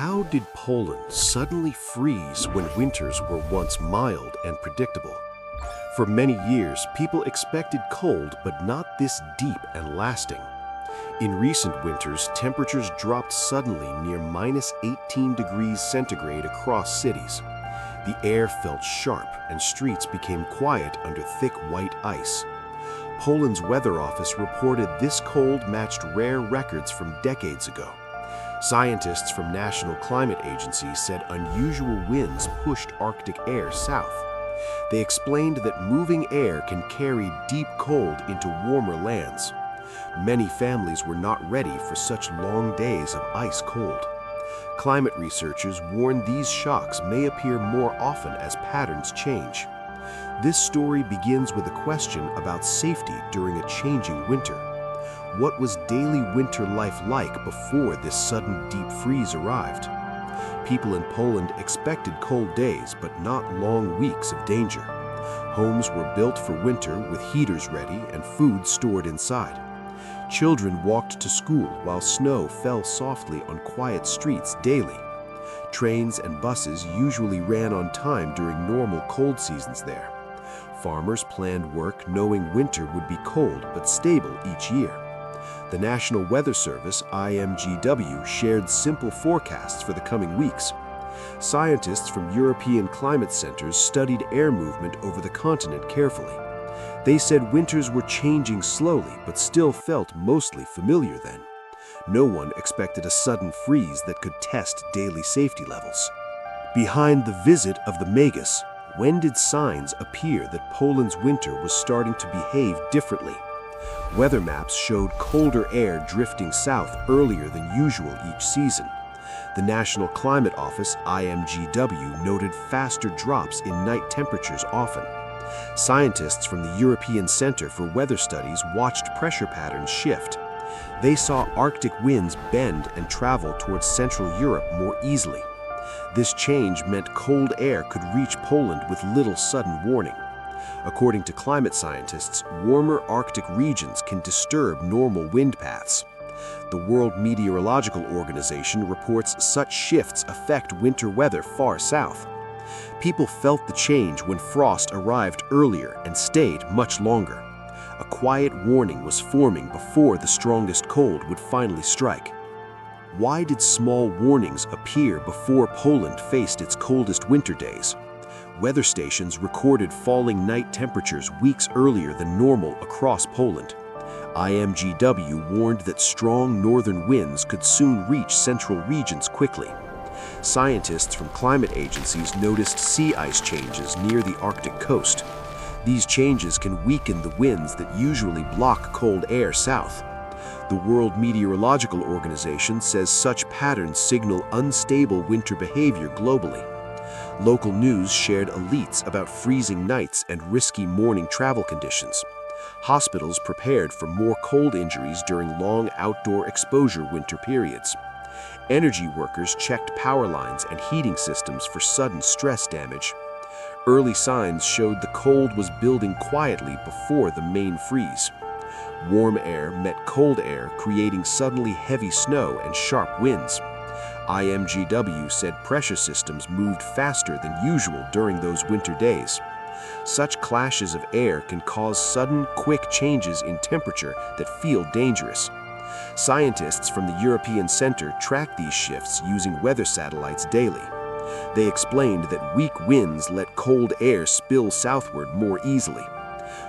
How did Poland suddenly freeze when winters were once mild and predictable? For many years, people expected cold, but not this deep and lasting. In recent winters, temperatures dropped suddenly near -18 degrees centigrade across cities. The air felt sharp and streets became quiet under thick white ice. Poland's weather office reported this cold matched rare records from decades ago. Scientists from national climate agencies said unusual winds pushed Arctic air south. They explained that moving air can carry deep cold into warmer lands. Many families were not ready for such long days of ice cold. Climate researchers warn these shocks may appear more often as patterns change. This story begins with a question about safety during a changing winter. What was daily winter life like before this sudden deep freeze arrived? People in Poland expected cold days, but not long weeks of danger. Homes were built for winter with heaters ready and food stored inside. Children walked to school while snow fell softly on quiet streets daily. Trains and buses usually ran on time during normal cold seasons there. Farmers planned work knowing winter would be cold but stable each year. The National Weather Service, IMGW, shared simple forecasts for the coming weeks. Scientists from European climate centers studied air movement over the continent carefully. They said winters were changing slowly but still felt mostly familiar then. No one expected a sudden freeze that could test daily safety levels. Behind the visit of the Magus, when did signs appear that Poland's winter was starting to behave differently? Weather maps showed colder air drifting south earlier than usual each season. The National Climate Office, IMGW, noted faster drops in night temperatures often. Scientists from the European Center for Weather Studies watched pressure patterns shift. They saw Arctic winds bend and travel towards Central Europe more easily. This change meant cold air could reach Poland with little sudden warning. According to climate scientists, warmer Arctic regions can disturb normal wind paths. The World Meteorological Organization reports such shifts affect winter weather far south. People felt the change when frost arrived earlier and stayed much longer. A quiet warning was forming before the strongest cold would finally strike. Why did small warnings appear before Poland faced its coldest winter days? Weather stations recorded falling night temperatures weeks earlier than normal across Poland. IMGW warned that strong northern winds could soon reach central regions quickly. Scientists from climate agencies noticed sea ice changes near the Arctic coast. These changes can weaken the winds that usually block cold air south. The World Meteorological Organization says such patterns signal unstable winter behavior globally. Local news shared alerts about freezing nights and risky morning travel conditions. Hospitals prepared for more cold injuries during long outdoor exposure winter periods. Energy workers checked power lines and heating systems for sudden stress damage. Early signs showed the cold was building quietly before the main freeze. Warm air met cold air, creating suddenly heavy snow and sharp winds. IMGW said pressure systems moved faster than usual during those winter days. Such clashes of air can cause sudden, quick changes in temperature that feel dangerous. Scientists from the European Center track these shifts using weather satellites daily. They explained that weak winds let cold air spill southward more easily.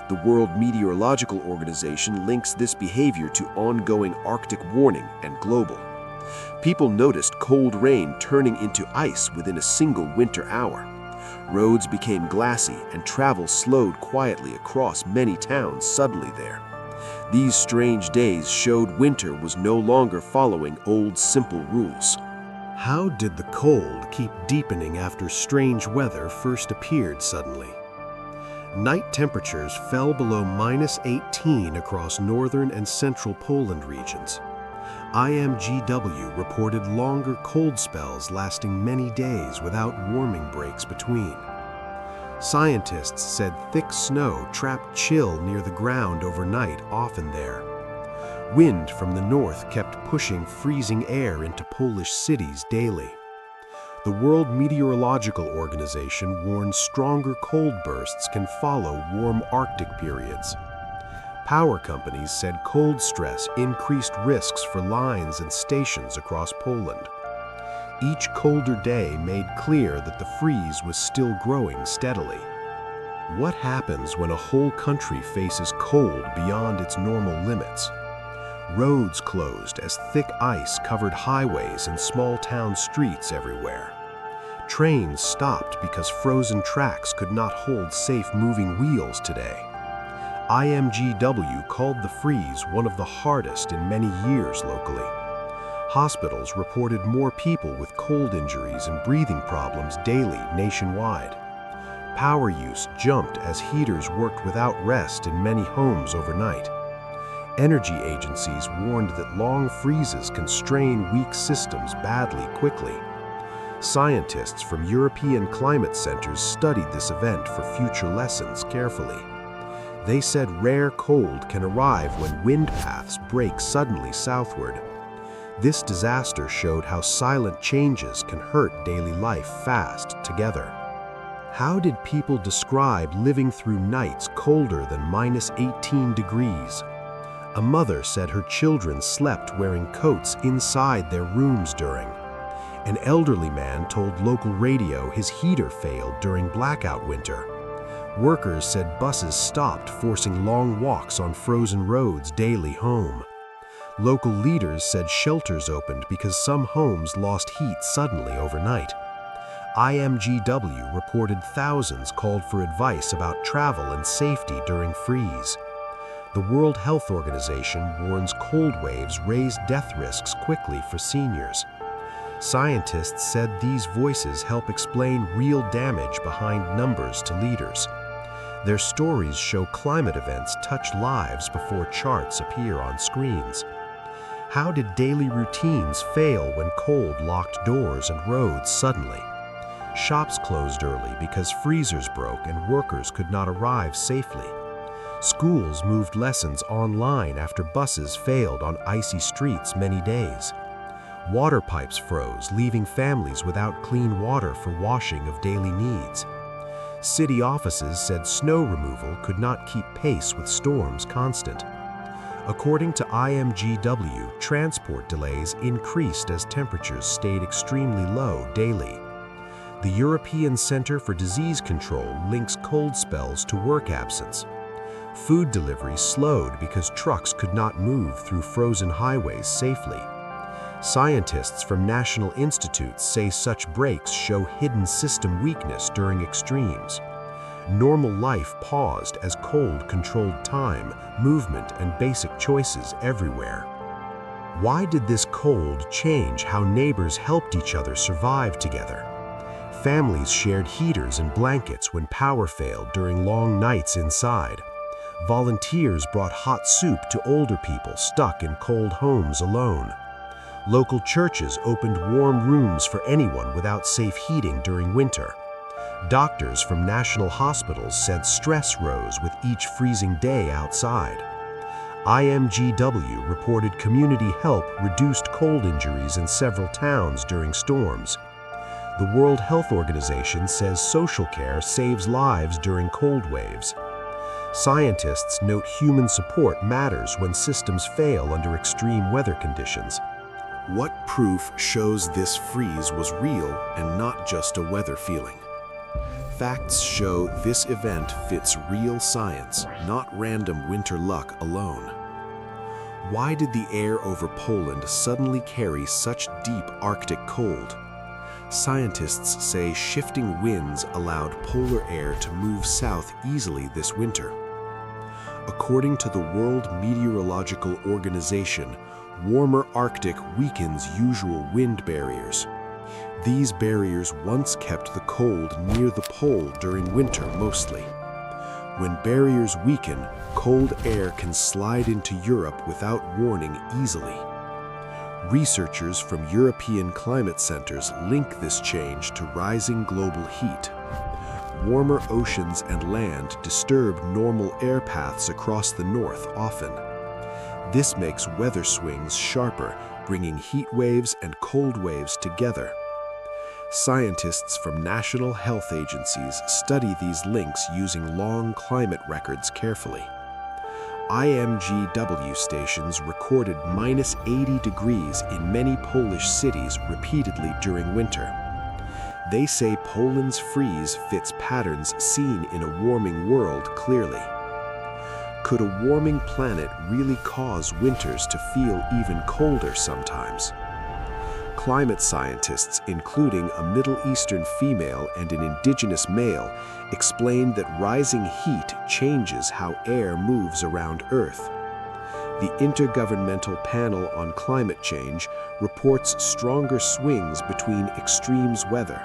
The World Meteorological Organization links this behavior to ongoing Arctic warning and global. People noticed cold rain turning into ice within a single winter hour. Roads became glassy and travel slowed quietly across many towns suddenly there. These strange days showed winter was no longer following old simple rules. How did the cold keep deepening after strange weather first appeared suddenly? Night temperatures fell below -18 across northern and central Poland regions. IMGW reported longer cold spells lasting many days without warming breaks between. Scientists said thick snow trapped chill near the ground overnight, often there. Wind from the north kept pushing freezing air into Polish cities daily. The World Meteorological Organization warns stronger cold bursts can follow warm Arctic periods. Power companies said cold stress increased risks for lines and stations across Poland. Each colder day made clear that the freeze was still growing steadily. What happens when a whole country faces cold beyond its normal limits? Roads closed as thick ice covered highways and small town streets everywhere. Trains stopped because frozen tracks could not hold safe moving wheels today. IMGW called the freeze one of the hardest in many years locally. Hospitals reported more people with cold injuries and breathing problems daily nationwide. Power use jumped as heaters worked without rest in many homes overnight. Energy agencies warned that long freezes can strain weak systems badly quickly. Scientists from European climate centers studied this event for future lessons carefully. They said rare cold can arrive when wind paths break suddenly southward. This disaster showed how silent changes can hurt daily life fast together. How did people describe living through nights colder than -18 degrees? A mother said her children slept wearing coats inside their rooms during. An elderly man told local radio his heater failed during blackout winter. Workers said buses stopped, forcing long walks on frozen roads daily home. Local leaders said shelters opened because some homes lost heat suddenly overnight. IMGW reported thousands called for advice about travel and safety during freeze. The World Health Organization warns cold waves raise death risks quickly for seniors. Scientists said these voices help explain real damage behind numbers to leaders. Their stories show climate events touch lives before charts appear on screens. How did daily routines fail when cold locked doors and roads suddenly? Shops closed early because freezers broke and workers could not arrive safely. Schools moved lessons online after buses failed on icy streets many days. Water pipes froze, leaving families without clean water for washing of daily needs. City offices said snow removal could not keep pace with storms constant. According to IMGW, transport delays increased as temperatures stayed extremely low daily. The European Center for Disease Control links cold spells to work absence. Food delivery slowed because trucks could not move through frozen highways safely. Scientists from national institutes say such breaks show hidden system weakness during extremes. Normal life paused as cold controlled time, movement, and basic choices everywhere. Why did this cold change how neighbors helped each other survive together? Families shared heaters and blankets when power failed during long nights inside. Volunteers brought hot soup to older people stuck in cold homes alone. Local churches opened warm rooms for anyone without safe heating during winter. Doctors from national hospitals said stress rose with each freezing day outside. IMGW reported community help reduced cold injuries in several towns during storms. The World Health Organization says social care saves lives during cold waves. Scientists note human support matters when systems fail under extreme weather conditions. What proof shows this freeze was real and not just a weather feeling? Facts show this event fits real science, not random winter luck alone. Why did the air over Poland suddenly carry such deep Arctic cold? Scientists say shifting winds allowed polar air to move south easily this winter. According to the World Meteorological Organization, warmer Arctic weakens usual wind barriers. These barriers once kept the cold near the pole during winter mostly. When barriers weaken, cold air can slide into Europe without warning easily. Researchers from European climate centers link this change to rising global heat. Warmer oceans and land disturb normal air paths across the north often. This makes weather swings sharper, bringing heat waves and cold waves together. Scientists from national health agencies study these links using long climate records carefully. IMGW stations recorded -80 degrees in many Polish cities repeatedly during winter. They say Poland's freeze fits patterns seen in a warming world clearly. Could a warming planet really cause winters to feel even colder sometimes? Climate scientists, including a Middle Eastern female and an indigenous male, explained that rising heat changes how air moves around Earth. The Intergovernmental Panel on Climate Change reports stronger swings between extremes weather.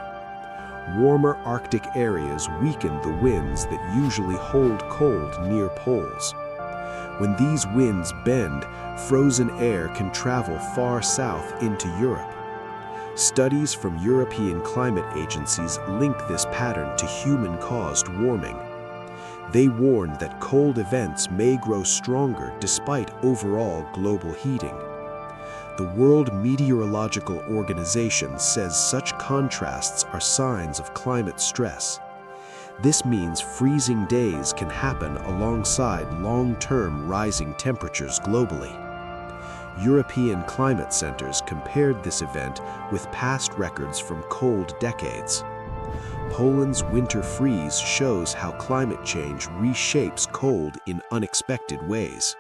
Warmer Arctic areas weaken the winds that usually hold cold near poles. When these winds bend, frozen air can travel far south into Europe. Studies from European climate agencies link this pattern to human-caused warming. They warn that cold events may grow stronger despite overall global heating. The World Meteorological Organization says such contrasts are signs of climate stress. This means freezing days can happen alongside long-term rising temperatures globally. European climate centers compared this event with past records from cold decades. Poland's winter freeze shows how climate change reshapes cold in unexpected ways.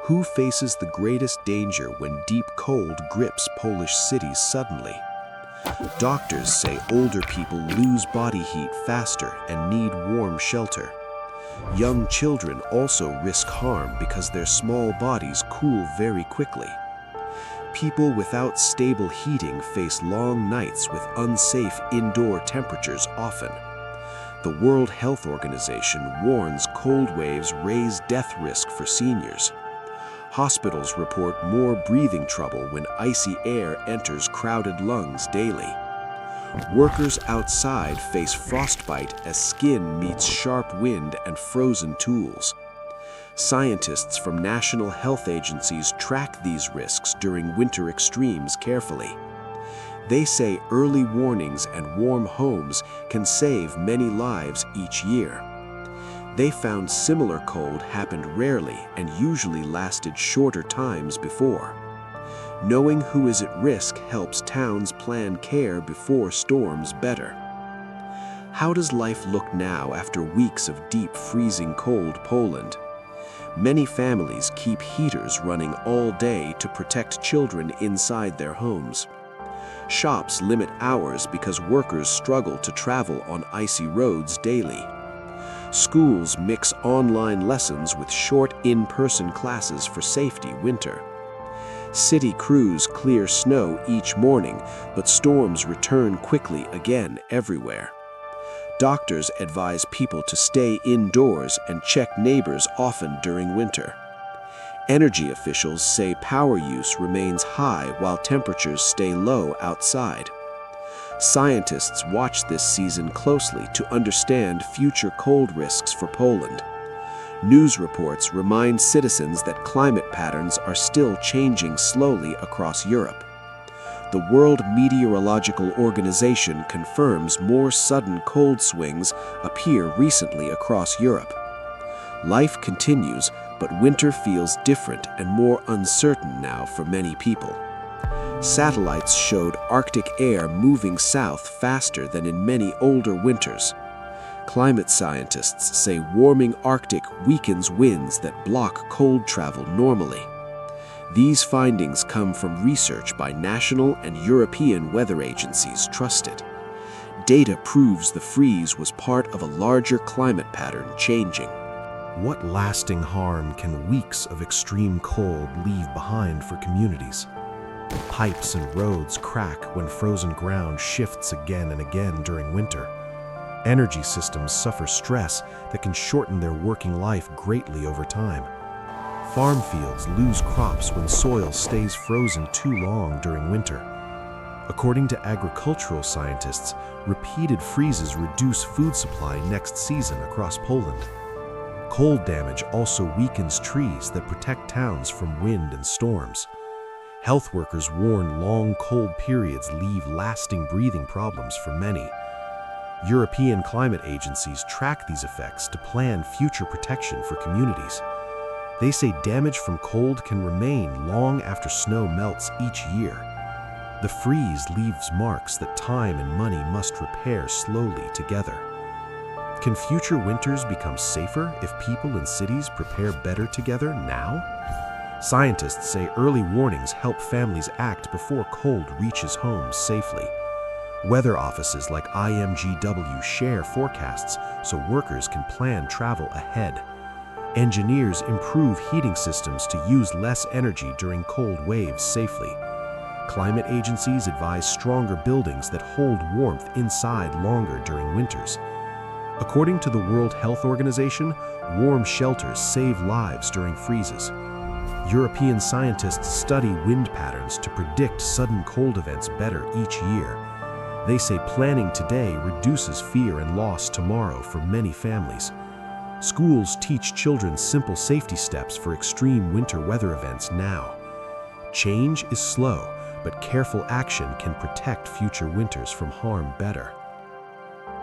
Who faces the greatest danger when deep cold grips Polish cities suddenly? Doctors say older people lose body heat faster and need warm shelter. Young children also risk harm because their small bodies cool very quickly. People without stable heating face long nights with unsafe indoor temperatures often. The World Health Organization warns cold waves raise death risk for seniors. Hospitals report more breathing trouble when icy air enters crowded lungs daily. Workers outside face frostbite as skin meets sharp wind and frozen tools. Scientists from national health agencies track these risks during winter extremes carefully. They say early warnings and warm homes can save many lives each year. They found similar cold happened rarely and usually lasted shorter times before. Knowing who is at risk helps towns plan care before storms better. How does life look now after weeks of deep freezing cold Poland? Many families keep heaters running all day to protect children inside their homes. Shops limit hours because workers struggle to travel on icy roads daily. Schools mix online lessons with short in-person classes for safety winter. City crews clear snow each morning, but storms return quickly again everywhere. Doctors advise people to stay indoors and check neighbors often during winter. Energy officials say power use remains high while temperatures stay low outside. Scientists watch this season closely to understand future cold risks for Poland. News reports remind citizens that climate patterns are still changing slowly across Europe. The World Meteorological Organization confirms more sudden cold swings appear recently across Europe. Life continues, but winter feels different and more uncertain now for many people. Satellites showed Arctic air moving south faster than in many older winters. Climate scientists say warming Arctic weakens winds that block cold travel normally. These findings come from research by national and European weather agencies trusted. Data proves the freeze was part of a larger climate pattern changing. What lasting harm can weeks of extreme cold leave behind for communities? Pipes and roads crack when frozen ground shifts again and again during winter. Energy systems suffer stress that can shorten their working life greatly over time. Farm fields lose crops when soil stays frozen too long during winter. According to agricultural scientists, repeated freezes reduce food supply next season across Poland. Cold damage also weakens trees that protect towns from wind and storms. Health workers warn long cold periods leave lasting breathing problems for many. European climate agencies track these effects to plan future protection for communities. They say damage from cold can remain long after snow melts each year. The freeze leaves marks that time and money must repair slowly together. Can future winters become safer if people in cities prepare better together now? Scientists say early warnings help families act before cold reaches homes safely. Weather offices like IMGW share forecasts so workers can plan travel ahead. Engineers improve heating systems to use less energy during cold waves safely. Climate agencies advise stronger buildings that hold warmth inside longer during winters. According to the World Health Organization, warm shelters save lives during freezes. European scientists study wind patterns to predict sudden cold events better each year. They say planning today reduces fear and loss tomorrow for many families. Schools teach children simple safety steps for extreme winter weather events now. Change is slow, but careful action can protect future winters from harm better.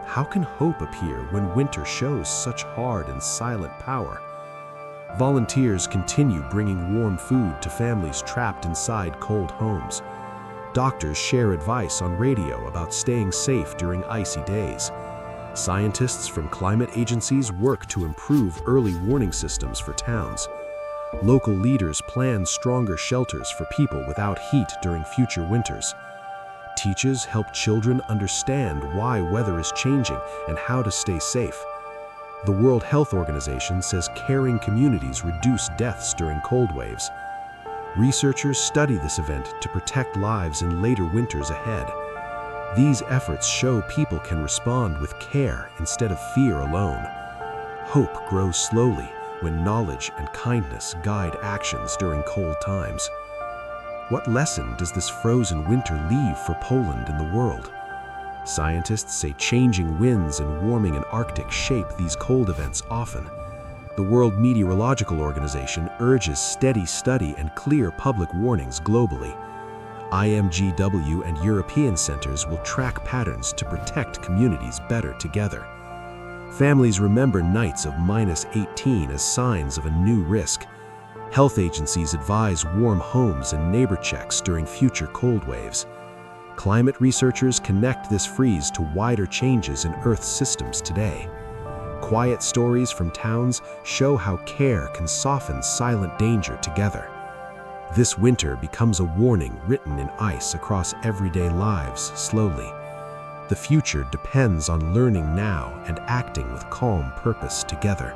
How can hope appear when winter shows such hard and silent power? Volunteers continue bringing warm food to families trapped inside cold homes. Doctors share advice on radio about staying safe during icy days. Scientists from climate agencies work to improve early warning systems for towns. Local leaders plan stronger shelters for people without heat during future winters. Teachers help children understand why weather is changing and how to stay safe. The World Health Organization says caring communities reduce deaths during cold waves. Researchers study this event to protect lives in later winters ahead. These efforts show people can respond with care instead of fear alone. Hope grows slowly when knowledge and kindness guide actions during cold times. What lesson does this frozen winter leave for Poland and the world? Scientists say changing winds and warming in Arctic shape these cold events often. The World Meteorological Organization urges steady study and clear public warnings globally. IMGW and European centers will track patterns to protect communities better together. Families remember nights of -18 as signs of a new risk. Health agencies advise warm homes and neighbor checks during future cold waves. Climate researchers connect this freeze to wider changes in Earth's systems today. Quiet stories from towns show how care can soften silent danger together. This winter becomes a warning written in ice across everyday lives slowly. The future depends on learning now and acting with calm purpose together.